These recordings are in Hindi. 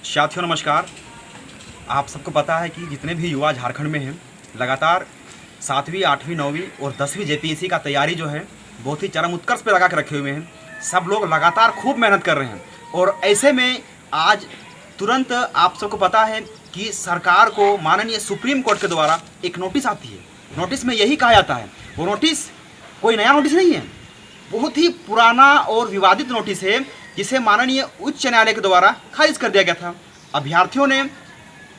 साथियों नमस्कार। आप सबको पता है कि जितने भी युवा झारखंड में हैं लगातार 7वीं 8वीं 9वीं और 10वीं जेपीएससी का तैयारी जो है बहुत ही चरम उत्कर्ष पे लगा के रखे हुए हैं। सब लोग लगातार खूब मेहनत कर रहे हैं और ऐसे में आज तुरंत आप सबको पता है कि सरकार को माननीय सुप्रीम कोर्ट के द्वारा एक नोटिस आती है। नोटिस में यही कहा जाता है, वो नोटिस कोई नया नोटिस नहीं है, बहुत ही पुराना और विवादित नोटिस है जिसे माननीय उच्च न्यायालय के द्वारा खारिज कर दिया गया था। अभ्यर्थियों ने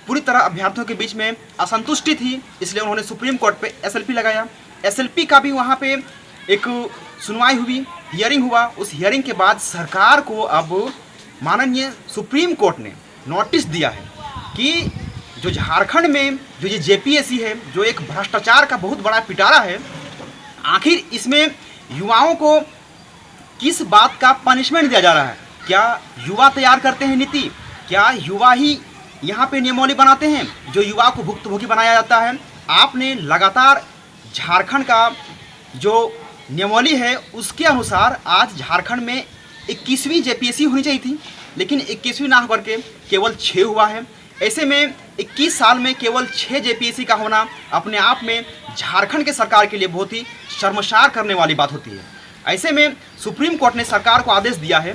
पूरी तरह अभ्यर्थियों के बीच में असंतुष्टि थी, इसलिए उन्होंने सुप्रीम कोर्ट पे एसएलपी लगाया। एसएलपी का भी वहाँ पे एक सुनवाई हुई, हियरिंग हुआ। उस हियरिंग के बाद सरकार को अब माननीय सुप्रीम कोर्ट ने नोटिस दिया है कि जो झारखंड में जो ये जेपीएससी है, जो एक भ्रष्टाचार का बहुत बड़ा पिटारा है, आखिर इसमें युवाओं को किस बात का पनिशमेंट दिया जा रहा है। क्या युवा तैयार करते हैं नीति? क्या युवा ही यहाँ पे नियमावली बनाते हैं जो युवा को भुक्तभोगी बनाया जाता है? आपने लगातार झारखंड का जो नियमावली है उसके अनुसार आज झारखंड में 21वीं जेपीएससी होनी चाहिए थी, लेकिन 21वीं ना होकर के केवल 6 हुआ है। ऐसे में 21 साल में केवल 6 जेपीएससी का होना अपने आप में झारखंड के सरकार के लिए बहुत ही शर्मसार करने वाली बात होती है। ऐसे में सुप्रीम कोर्ट ने सरकार को आदेश दिया है,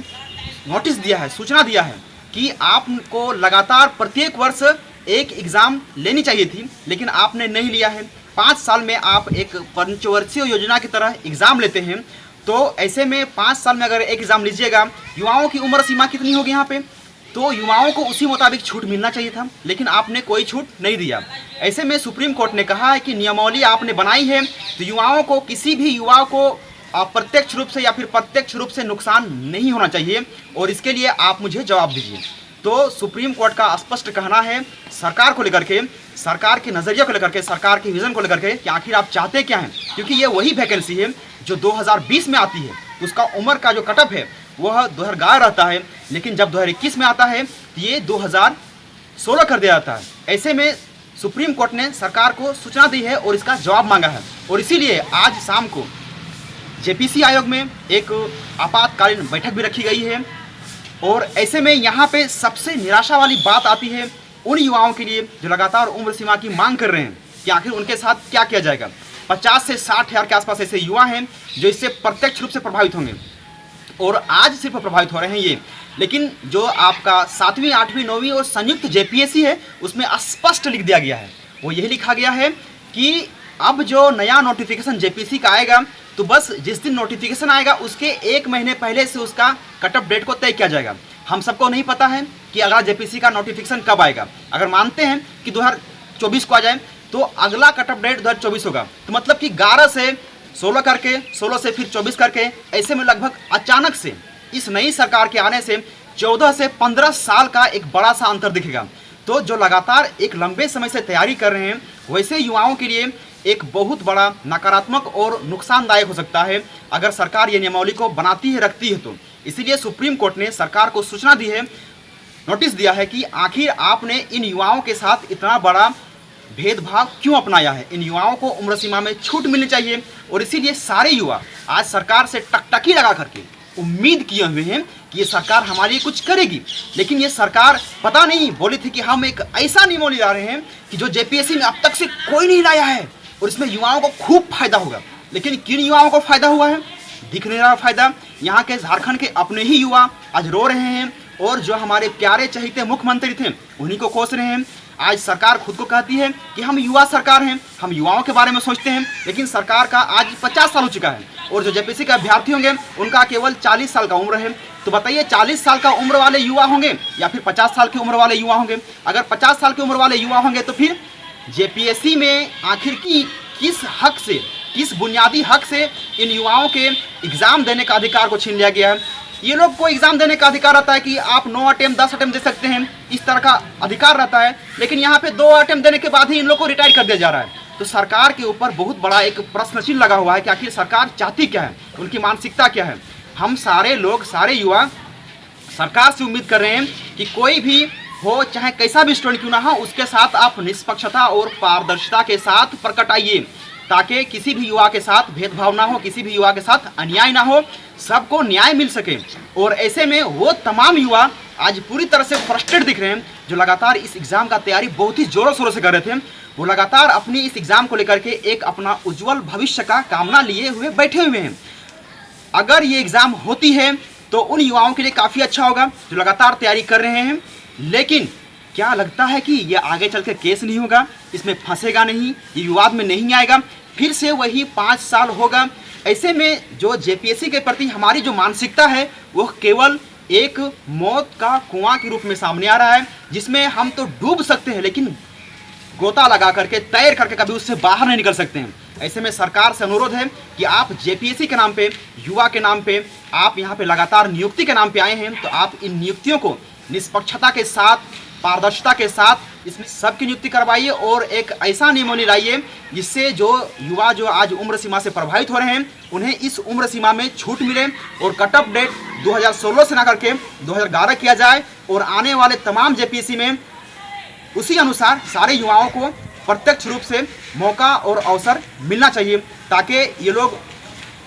नोटिस दिया है, सूचना दिया है कि आपको लगातार प्रत्येक वर्ष एक एग्ज़ाम लेनी चाहिए थी, लेकिन आपने नहीं लिया है। 5 साल में आप एक पंचवर्षीय योजना की तरह एग्ज़ाम लेते हैं, तो ऐसे में 5 साल में अगर एक एग्ज़ाम लीजिएगा, युवाओं की उम्र सीमा कितनी होगी यहाँ पे, तो युवाओं को उसी मुताबिक छूट मिलना चाहिए था, लेकिन आपने कोई छूट नहीं दिया। ऐसे में सुप्रीम कोर्ट ने कहा है कि नियमावली आपने बनाई है तो युवाओं को, किसी भी युवा को अप्रत्यक्ष रूप से या फिर प्रत्यक्ष रूप से नुकसान नहीं होना चाहिए और इसके लिए आप मुझे जवाब दीजिए। तो सुप्रीम कोर्ट का स्पष्ट कहना है सरकार को लेकर के, सरकार के नज़रिए को लेकर के, सरकार के विज़न को लेकर के कि आखिर आप चाहते क्या हैं, क्योंकि ये वही वैकेंसी है जो 2020 में आती है। उसका उम्र का जो कटअप है वह 2011 रहता है, लेकिन जब 2021 में आता है तो ये 2016 कर दिया जाता है। ऐसे में सुप्रीम कोर्ट ने सरकार को सूचना दी है और इसका जवाब मांगा है और इसीलिए आज शाम को जेपीसी आयोग में एक आपातकालीन बैठक भी रखी गई है। और ऐसे में यहाँ पे सबसे निराशा वाली बात आती है उन युवाओं के लिए जो लगातार उम्र सीमा की मांग कर रहे हैं कि आखिर उनके साथ क्या किया जाएगा। 50 से 60 हज़ार के आसपास ऐसे युवा हैं जो इससे प्रत्यक्ष रूप से प्रभावित होंगे और आज सिर्फ प्रभावित हो रहे हैं ये। लेकिन जो आपका 7वीं 8वीं 9वीं और संयुक्त जेपीएससी है उसमें स्पष्ट लिख दिया गया है, वो यही लिखा गया है कि अब जो नया नोटिफिकेशन जेपीएससी का आएगा तो बस जिस दिन नोटिफिकेशन आएगा उसके 1 महीने पहले से उसका कटअप डेट को तय किया जाएगा। हम सबको नहीं पता है कि अगला जेपीएससी का नोटिफिकेशन कब आएगा। अगर मानते हैं कि 2024 को आ जाए तो अगला कटअप डेट 2024 होगा, तो मतलब कि 11 से 16 करके, 16 से फिर 24 करके, ऐसे में लगभग अचानक से इस नई सरकार के आने से 14 से 15 साल का एक बड़ा सा अंतर दिखेगा। तो जो लगातार एक लंबे समय से तैयारी कर रहे हैं वैसे युवाओं के लिए एक बहुत बड़ा नकारात्मक और नुकसानदायक हो सकता है अगर सरकार ये नियमावली को बनाती है, रखती है तो। इसीलिए सुप्रीम कोर्ट ने सरकार को सूचना दी है, नोटिस दिया है कि आखिर आपने इन युवाओं के साथ इतना बड़ा भेदभाव क्यों अपनाया है। इन युवाओं को उम्र सीमा में छूट मिलनी चाहिए और इसीलिए सारे युवा आज सरकार से टकटकी लगा करके उम्मीद किए हुए हैं कि ये सरकार हमारे लिए कुछ करेगी। लेकिन ये सरकार पता नहीं बोली थी कि हम एक ऐसा नियमावली ला रहे हैं कि जो जेपीएससी में अब तक से कोई नहीं लाया है और इसमें युवाओं को खूब फायदा होगा। लेकिन किन युवाओं को फायदा हुआ है? दिख नहीं रहा फायदा। यहाँ के झारखंड के अपने ही युवा आज रो रहे हैं और जो हमारे प्यारे चहेते मुख्यमंत्री थे उन्हीं को कोस रहे हैं। आज सरकार खुद को कहती है कि हम युवा सरकार हैं, हम युवाओं के बारे में सोचते हैं, लेकिन सरकार का आज 50 साल हो चुका है और जो जेपीएससी के अभ्यर्थी होंगे उनका केवल 40 साल का उम्र है। तो बताइए 40 साल का उम्र वाले युवा होंगे या फिर 50 साल की उम्र वाले युवा होंगे? अगर 50 साल की उम्र वाले युवा होंगे तो फिर जेपीएससी में आखिर किस हक से, किस बुनियादी हक से इन युवाओं के एग्ज़ाम देने का अधिकार को छीन लिया गया है? ये लोग को एग्ज़ाम देने का अधिकार रहता है कि आप 9 अटेम्प्ट 10 अटेम्प्ट दे सकते हैं, इस तरह का अधिकार रहता है, लेकिन यहाँ पे 2 अटेम्प्ट देने के बाद ही इन लोग को रिटायर कर दिया जा रहा है। तो सरकार के ऊपर बहुत बड़ा एक प्रश्न चिन्ह लगा हुआ है कि आखिर सरकार चाहती क्या है, उनकी मानसिकता क्या है। हम सारे लोग, सारे युवा सरकार से उम्मीद कर रहे हैं कि कोई भी हो, चाहे कैसा भी स्टूडेंट क्यों ना हो, उसके साथ आप निष्पक्षता और पारदर्शिता के साथ प्रकट आइए ताकि किसी भी युवा के साथ भेदभाव ना हो, किसी भी युवा के साथ अन्याय ना हो, सबको न्याय मिल सके। और ऐसे में वो तमाम युवा आज पूरी तरह से फ्रस्ट्रेट दिख रहे हैं। जो लगातार इस एग्ज़ाम का तैयारी बहुत ही ज़ोरों शोरों से कर रहे थे, वो लगातार अपनी इस एग्ज़ाम को लेकर के एक अपना उज्जवल भविष्य का कामना लिए हुए बैठे हुए हैं। अगर ये एग्ज़ाम होती है तो उन युवाओं के लिए काफ़ी अच्छा होगा जो लगातार तैयारी कर रहे हैं। लेकिन क्या लगता है कि ये आगे चल के केस नहीं होगा, इसमें फंसेगा नहीं, ये विवाद में नहीं आएगा, फिर से वही 5 साल होगा? ऐसे में जो जेपीएससी के प्रति हमारी जो मानसिकता है वो केवल एक मौत का कुआं के रूप में सामने आ रहा है, जिसमें हम तो डूब सकते हैं लेकिन गोता लगा करके तैर करके कभी उससे बाहर नहीं निकल सकते हैं। ऐसे में सरकार से अनुरोध है कि आप जेपीएससी के नाम पे, युवा के नाम पे, आप यहाँ पे लगातार नियुक्ति के नाम पे आए हैं, तो आप इन नियुक्तियों को निष्पक्षता के साथ, पारदर्शिता के साथ इसमें सबकी नियुक्ति करवाइए और एक ऐसा नियमावली लाइए जिससे जो युवा जो आज उम्र सीमा से प्रभावित हो रहे हैं उन्हें इस उम्र सीमा में छूट मिले और कट ऑफ डेट 2016 से ना करके 2011 किया जाए और आने वाले तमाम जेपीएससी में उसी अनुसार सारे युवाओं को प्रत्यक्ष रूप से मौका और अवसर मिलना चाहिए, ताकि ये लोग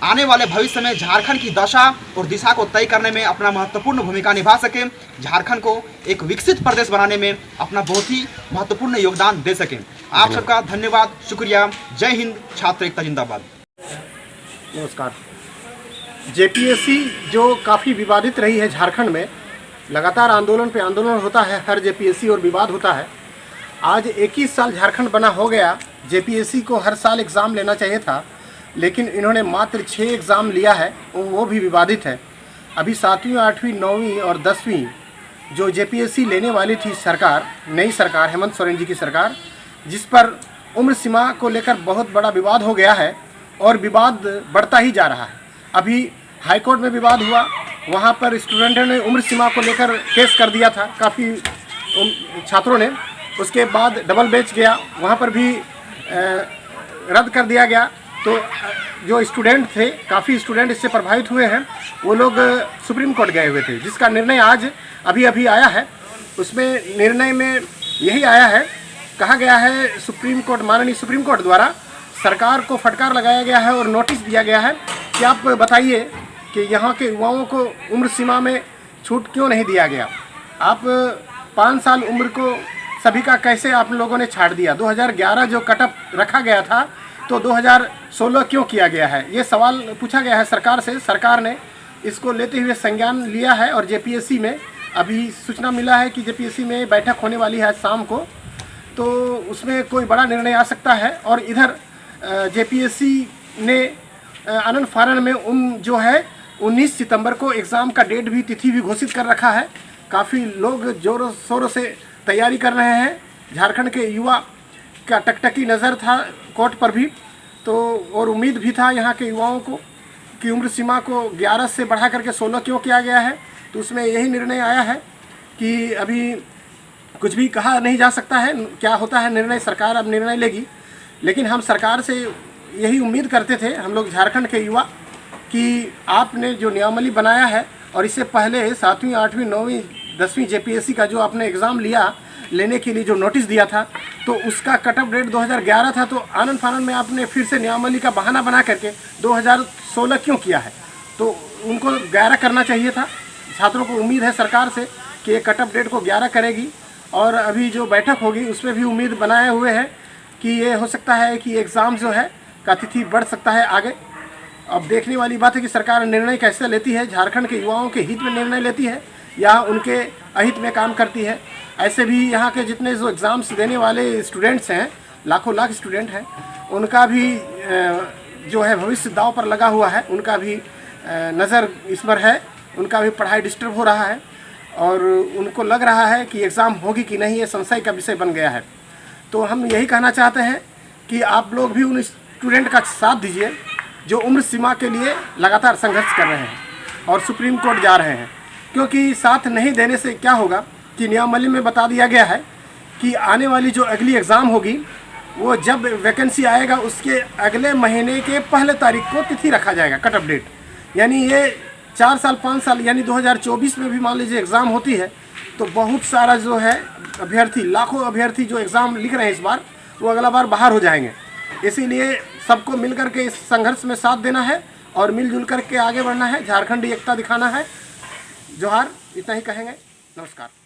आने वाले भविष्य में झारखंड की दशा और दिशा को तय करने में अपना महत्वपूर्ण भूमिका निभा सकें, झारखंड को एक विकसित प्रदेश बनाने में अपना बहुत ही महत्वपूर्ण योगदान दे सकें। आप सबका धन्यवाद, शुक्रिया। जय हिंद, छात्र एकता जिंदाबाद। नमस्कार। जेपीएससी जो काफ़ी विवादित रही है झारखंड में, लगातार आंदोलन पे आंदोलन होता है हर जेपीएससी और विवाद होता है। आज 21 साल झारखंड बना हो गया, जेपीएससी को हर साल एग्ज़ाम लेना चाहिए था, लेकिन इन्होंने मात्र 6 एग्ज़ाम लिया है, वो भी विवादित है। अभी 7वीं, 8वीं, 9वीं और 10वीं जो जेपीएससी लेने वाली थी सरकार, नई सरकार, हेमंत सोरेन जी की सरकार, जिस पर उम्र सीमा को लेकर बहुत बड़ा विवाद हो गया है और विवाद बढ़ता ही जा रहा है। अभी हाईकोर्ट में विवाद हुआ, वहाँ पर स्टूडेंटों ने उम्र सीमा को लेकर केस कर दिया था, काफ़ी छात्रों ने। उसके बाद डबल बेंच गया, वहाँ पर भी रद्द कर दिया गया। तो जो स्टूडेंट थे, काफ़ी स्टूडेंट इससे प्रभावित हुए हैं, वो लोग सुप्रीम कोर्ट गए हुए थे, जिसका निर्णय आज अभी आया है। उसमें निर्णय में यही आया है, कहा गया है सुप्रीम कोर्ट, माननीय सुप्रीम कोर्ट द्वारा सरकार को फटकार लगाया गया है और नोटिस दिया गया है कि आप बताइए कि यहाँ के युवाओं को उम्र सीमा में छूट क्यों नहीं दिया गया। आप 5 साल उम्र को सभी का कैसे आप लोगों ने छाड़ दिया। 2011 जो कटअप रखा गया था तो 2016 क्यों किया गया है, ये सवाल पूछा गया है सरकार से। सरकार ने इसको लेते हुए संज्ञान लिया है और जेपीएससी में अभी सूचना मिला है कि जेपीएससी में बैठक होने वाली है आज शाम को, तो उसमें कोई बड़ा निर्णय आ सकता है। और इधर जेपीएससी ने आनंद फानन में जो है 19 सितंबर को एग्ज़ाम का डेट भी, तिथि भी घोषित कर रखा है। काफ़ी लोग जोरों शोरों से तैयारी कर रहे हैं। झारखंड के युवा का टकटकी नज़र था कोर्ट पर भी, तो और उम्मीद भी था यहाँ के युवाओं को कि उम्र सीमा को 11 से बढ़ा करके 16 क्यों किया गया है। तो उसमें यही निर्णय आया है कि अभी कुछ भी कहा नहीं जा सकता है, क्या होता है निर्णय, सरकार अब निर्णय लेगी। लेकिन हम सरकार से यही उम्मीद करते थे, हम लोग झारखंड के युवा, कि आपने जो नियमावली बनाया है और इससे पहले 7वीं, 8वीं, 9वीं, 10वीं जेपीएससी का जो आपने एग्ज़ाम लेने के लिए जो नोटिस दिया था, तो उसका कट ऑफ डेट 2011 था। तो आनंद फानन में आपने फिर से नियमावली का बहाना बना करके 2016 क्यों किया है। तो उनको 11 करना चाहिए था। छात्रों को उम्मीद है सरकार से कि ये कट ऑफ डेट को 11 करेगी। और अभी जो बैठक होगी उसमें भी उम्मीद बनाए हुए है कि ये हो सकता है कि एग्ज़ाम जो है का तिथि बढ़ सकता है आगे। अब देखने वाली बात है कि सरकार निर्णय कैसे लेती है, झारखंड के युवाओं के हित में निर्णय लेती है या उनके अहित में काम करती है। ऐसे भी यहाँ के जितने जो एग्ज़ाम्स देने वाले स्टूडेंट्स हैं, लाखों लाख स्टूडेंट हैं, उनका भी जो है भविष्य दांव पर लगा हुआ है, उनका भी नज़र इस पर है, उनका भी पढ़ाई डिस्टर्ब हो रहा है और उनको लग रहा है कि एग्ज़ाम होगी कि नहीं, ये संशय का विषय बन गया है। तो हम यही कहना चाहते हैं कि आप लोग भी उन स्टूडेंट का साथ दीजिए जो उम्र सीमा के लिए लगातार संघर्ष कर रहे हैं और सुप्रीम कोर्ट जा रहे हैं। क्योंकि साथ नहीं देने से क्या होगा कि नियमावली में बता दिया गया है कि आने वाली जो अगली एग्ज़ाम होगी वो जब वैकेंसी आएगा उसके अगले महीने के पहले तारीख को तिथि रखा जाएगा, कट ऑफ डेट। यानी ये 4 साल 5 साल यानी 2024 में भी मान लीजिए एग्ज़ाम होती है तो बहुत सारा जो है अभ्यर्थी, लाखों अभ्यर्थी जो एग्ज़ाम लिख रहे हैं इस बार, वो अगला बार बाहर हो जाएंगे। इसीलिए सबको मिल कर के इस संघर्ष में साथ देना है और मिलजुल कर के आगे बढ़ना है, झारखंडी एकता दिखाना है। जोहार, इतना ही कहेंगे। नमस्कार।